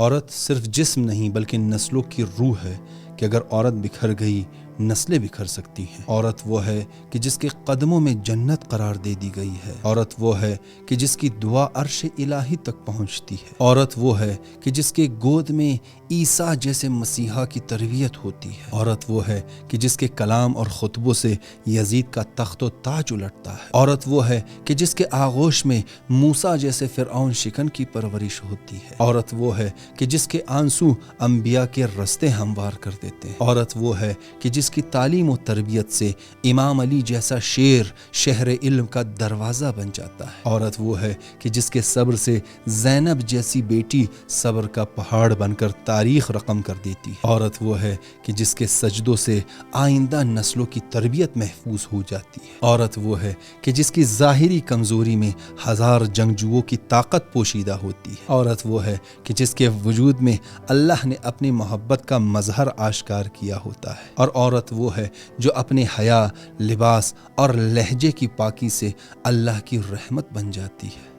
عورت صرف جسم نہیں بلکہ نسلوں کی روح ہے کہ اگر عورت بکھر گئی نسلیں بکھر سکتی ہیں۔ عورت وہ ہے کہ جس کے قدموں میں جنت قرار دے دی گئی ہے۔ عورت وہ ہے کہ جس کی دعا عرش الہی تک پہنچتی ہے۔ عورت وہ ہے کہ جس کے گود میں عیسیٰ جیسے مسیحا کی تربیت ہوتی ہے۔ عورت وہ ہے کہ جس کے کلام اور خطبوں سے یزید کا تخت و تاج الٹتا ہے۔ عورت وہ ہے کہ جس کے آغوش میں موسیٰ جیسے فرعون شکن کی پرورش ہوتی ہے۔ عورت وہ ہے کہ جس کے آنسو انبیاء کے رستے ہموار کر دیتے ہیں۔ عورت وہ ہے کہ جس کی تعلیم و تربیت سے امام علی جیسا شیر شہر علم کا دروازہ بن جاتا ہے۔ عورت وہ ہے کہ جس کے صبر سے زینب جیسی بیٹی صبر کا پہاڑ بن کر تاریخ رقم کر دیتی ہے۔ عورت وہ ہے کہ جس کے سجدوں سے آئندہ نسلوں کی تربیت محفوظ ہو جاتی ہے۔ عورت وہ ہے کہ جس کی ظاہری کمزوری میں ہزار جنگجوؤں کی طاقت پوشیدہ ہوتی ہے۔ عورت وہ ہے کہ جس کے وجود میں اللہ نے اپنی محبت کا مظہر آشکار کیا ہوتا ہے۔ اور عورت وہ ہے جو اپنے حیا، لباس اور لہجے کی پاکی سے اللہ کی رحمت بن جاتی ہے۔